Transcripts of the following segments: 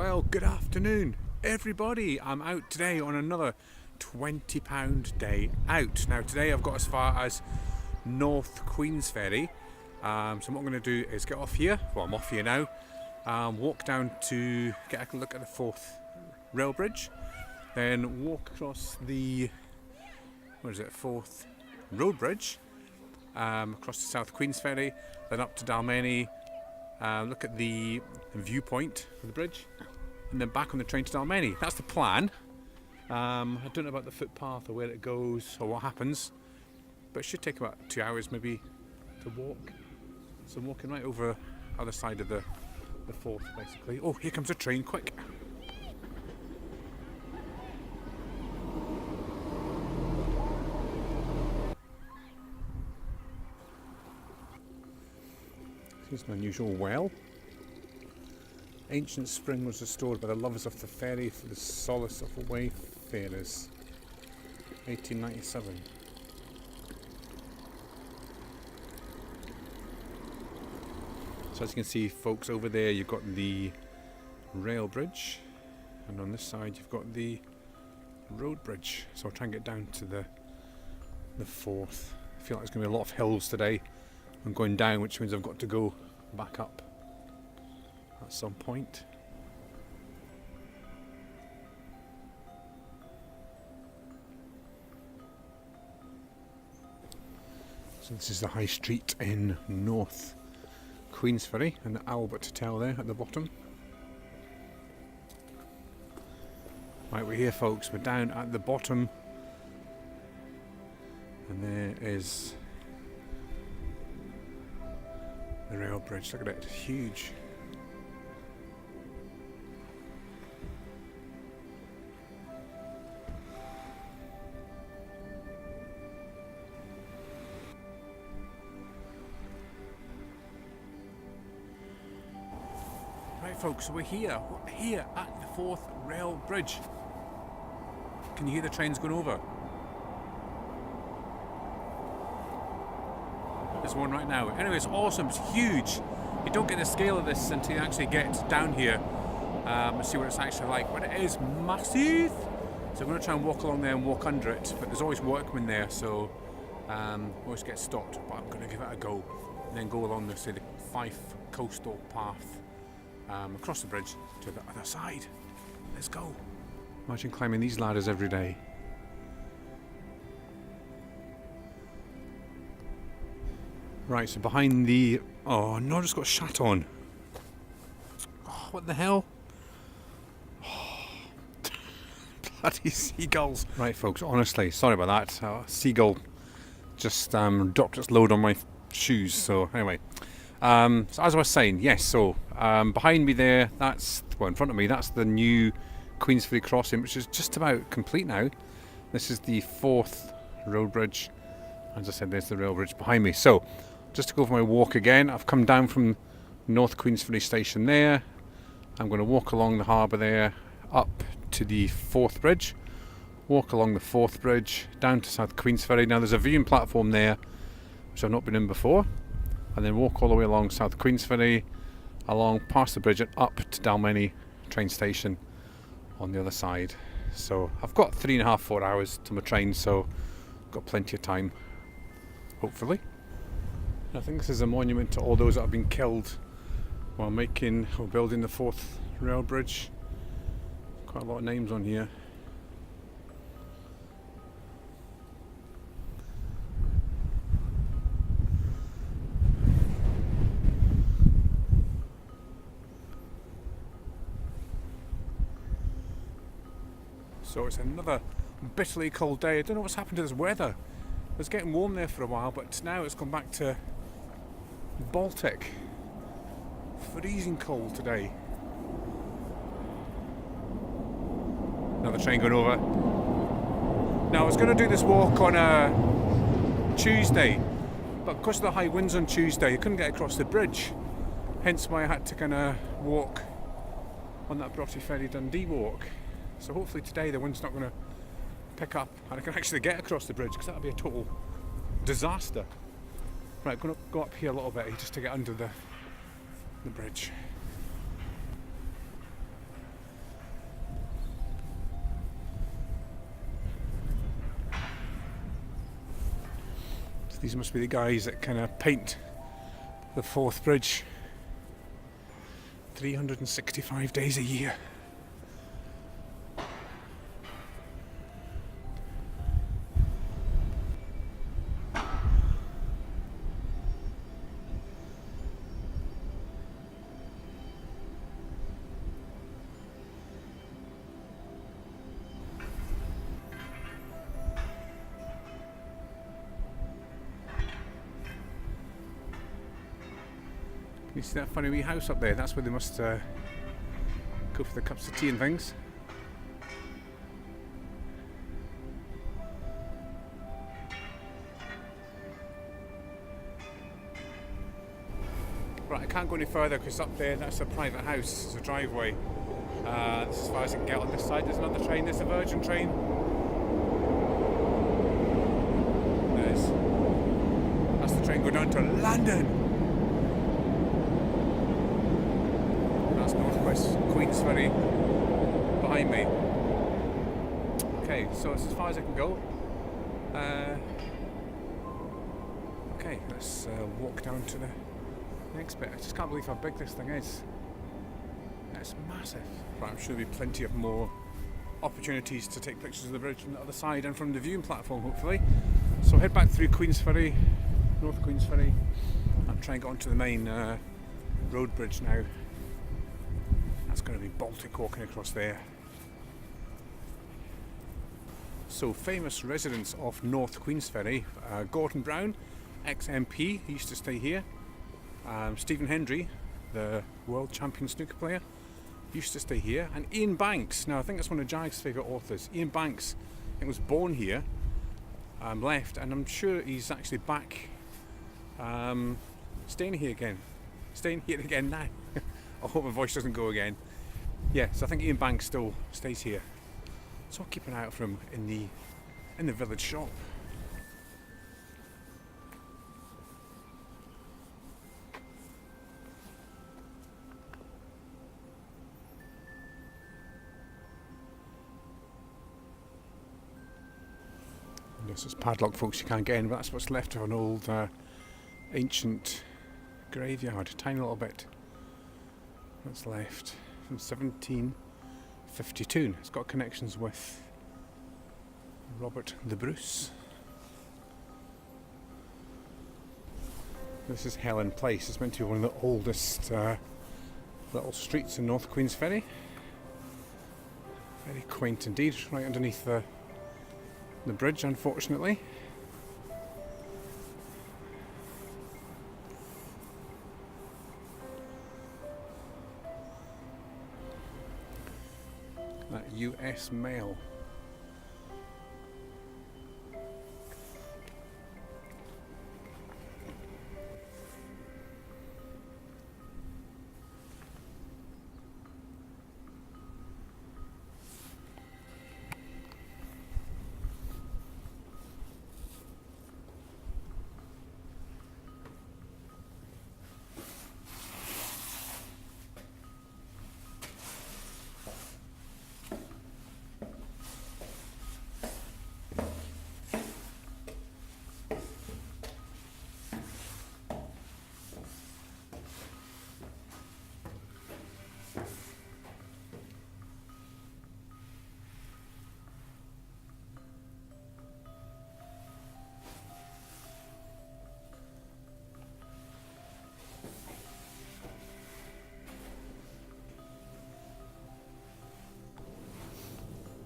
Well, good afternoon, everybody. I'm out today on another £20 day out. Now, today I've got as far as North Queensferry. So what I'm going to do is get off here. Well, I'm off here now. Walk down to get a look at the Forth rail bridge. Then walk across the, Forth road bridge. Across to South Queensferry. Then up to Dalmeny. Look at the viewpoint of the bridge, and then back on the train to Dalmeny. That's the plan. I don't know about the footpath or where it goes or what happens, but it should take about 2 hours maybe to walk. So I'm walking right over the other side of the Forth basically. Oh, here comes a train, quick. Here's an unusual well. Ancient spring was restored by the lovers of the ferry for the solace of wayfarers. 1897. So as you can see, folks, over there you've got the rail bridge, and on this side you've got the road bridge. So I'll try and get down to the Forth. I feel like there's going to be a lot of hills today. I'm going down, which means I've got to go back up at some point. So this is the high street in North Queensferry, and the Albert Hotel there at the bottom. Right, we're here, folks. We're down at the bottom, and there is the rail bridge. Look at it, it's huge. Right, folks, so we're here at the Forth rail bridge. Can you hear the trains going over? There's one right now. Anyway, it's awesome, it's huge. You don't get the scale of this until you actually get down here and see what it's actually like. But it is massive. So I'm going to try and walk along there and walk under it. But there's always workmen there, so always get stopped. But I'm going to give it a go. And then go along the Fife coastal path across the bridge to the other side. Let's go. Imagine climbing these ladders every day. Right, so behind the... Oh no, I just got shat on. Oh, what the hell? Oh, bloody seagulls. Right, folks, honestly, sorry about that. Seagull just dropped its load on my shoes, so anyway. So as I was saying, yes, so behind me there, that's... Well, in front of me, that's the new Queensferry crossing, which is just about complete now. This is the Forth road bridge. As I said, there's the rail bridge behind me. So, just to go for my walk again, I've come down from North Queensferry station there. I'm going to walk along the harbour there, up to the Forth bridge, walk along the Forth bridge, down to South Queensferry. Now there's a viewing platform there, which I've not been in before, and then walk all the way along South Queensferry, along past the bridge and up to Dalmeny train station on the other side. So I've got 3.5-4 hours to my train, so I've got plenty of time, hopefully. I think this is a monument to all those that have been killed while making or building the Forth rail bridge. Quite a lot of names on here. So it's another bitterly cold day. I don't know what's happened to this weather. It was getting warm there for a while, but now it's gone back to Baltic. Freezing cold today. Another train going over. Now I was going to do this walk on a Tuesday, but because of the high winds on Tuesday I couldn't get across the bridge, hence why I had to kind of walk on that Broughty Ferry Dundee walk. So hopefully today the wind's not going to pick up and I can actually get across the bridge, because that would be a total disaster. Right, I'm going to go up here a little bit just to get under the bridge. These must be the guys that kind of paint the Forth Bridge 365 days a year. You see that funny wee house up there? That's where they must go for the cups of tea and things. Right, I can't go any further because up there that's a private house, it's a driveway. This is as far as I can get on this side. There's another train, there's a Virgin train. That's the train going down to London. North Queensferry behind me. Okay, so it's as far as I can go. Okay, let's walk down to the next bit. I just can't believe how big this thing is. It's massive. Right, I'm sure there'll be plenty of more opportunities to take pictures of the bridge on the other side and from the viewing platform, hopefully. So head back through Queensferry, North Queensferry, and try and get onto the main road bridge now. That's going to be Baltic walking across there. So famous residents of North Queensferry, Gordon Brown, ex-MP, he used to stay here. Stephen Hendry, the world champion snooker player, used to stay here. And Ian Banks, now I think that's one of Jag's favourite authors. Ian Banks, I think, was born here, left, and I'm sure he's actually back staying here again now. I hope my voice doesn't go again. Yeah, so I think Ian Banks still stays here. So I'll keep an eye out for him in the village shop. And this is padlock, folks, you can't get in, but that's what's left of an old ancient graveyard, tiny little bit. That's left from 1752. It's got connections with Robert the Bruce. This is Helen Place. It's meant to be one of the oldest little streets in North Queensferry. Very quaint indeed, right underneath the bridge, unfortunately. That US mail.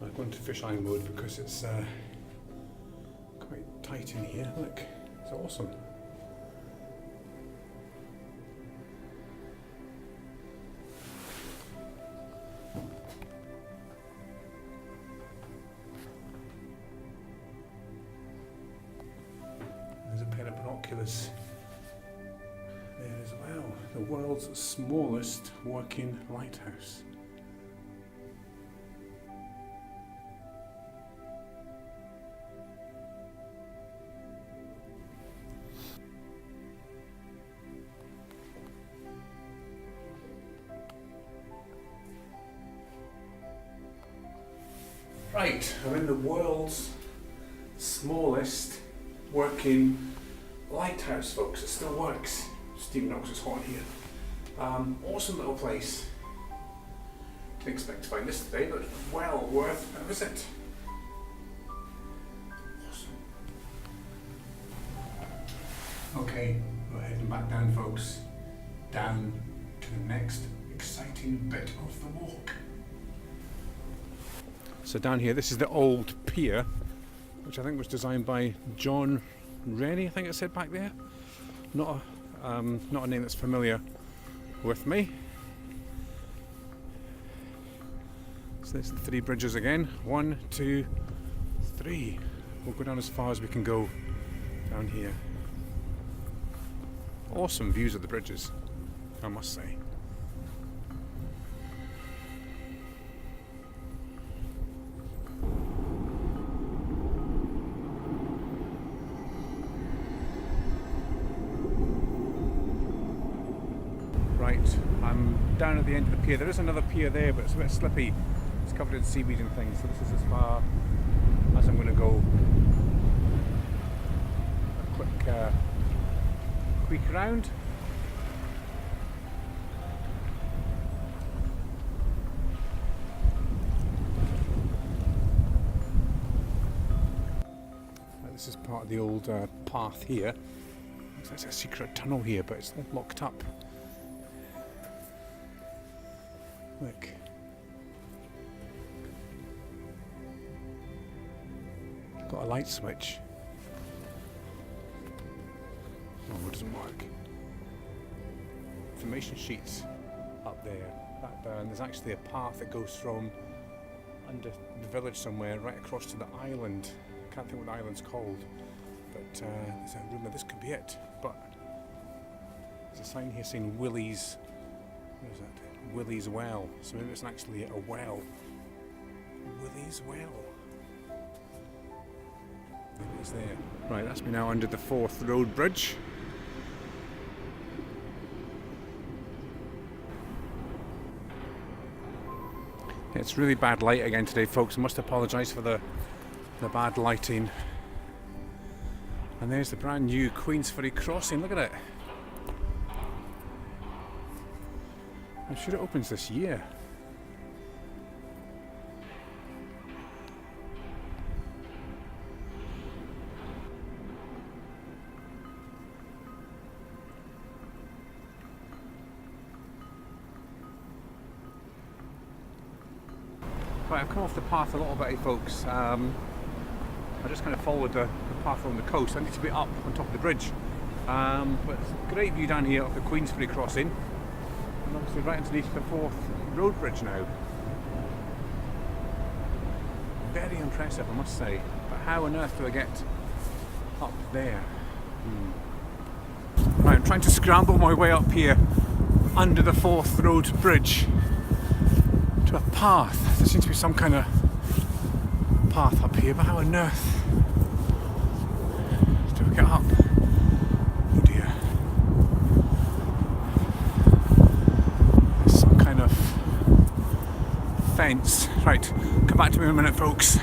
I'm going to fisheye mode because it's quite tight in here. Look, it's awesome. There's a pair of binoculars there as well. The world's smallest working lighthouse. Right, I'm in the world's smallest working lighthouse, folks. It still works. Stephen Knox is hot in here. Awesome little place. Didn't expect to find this today, but well worth a visit. Awesome. Okay, we're heading back down, folks. Down to the next exciting bit of the walk. So down here, this is the old pier, which I think was designed by John Rennie, I think it said back there. Not a name that's familiar with me. So there's the 3 bridges again. 1, 2, 3. We'll go down as far as we can go down here. Awesome views of the bridges, I must say. Right, I'm down at the end of the pier. There is another pier there, but it's a bit slippy. It's covered in seaweed and things, so this is as far as I'm going to go. A quick squeak around. This is part of the old path here. Looks like there's a secret tunnel here, but it's locked up. Look. Got a light switch. Oh, it doesn't work. Information sheets up there. And there's actually a path that goes from under the village somewhere right across to the island. Can't think what the island's called, but there's a rumour this could be it. But there's a sign here saying Willie's. What is that? Willie's Well. So maybe it's actually a well. Willie's Well. Maybe it's there. Right, that's me now under the Forth Road Bridge. It's really bad light again today, folks. I must apologise for the bad lighting. And there's the brand new Queensferry crossing. Look at it. I'm sure it opens this year. Right, I've come off the path a little bit, folks. I just kind of followed the path along the coast. I need to be up on top of the bridge. But it's a great view down here of the Queensferry crossing. And obviously right underneath the Forth Road Bridge now. Very impressive, I must say. But how on earth do I get up there? Right, I'm trying to scramble my way up here under the Forth Road Bridge to a path. There seems to be some kind of path up here, but how on earth do we get up? Oh dear. There's some kind of fence. Right, come back to me in a minute, folks.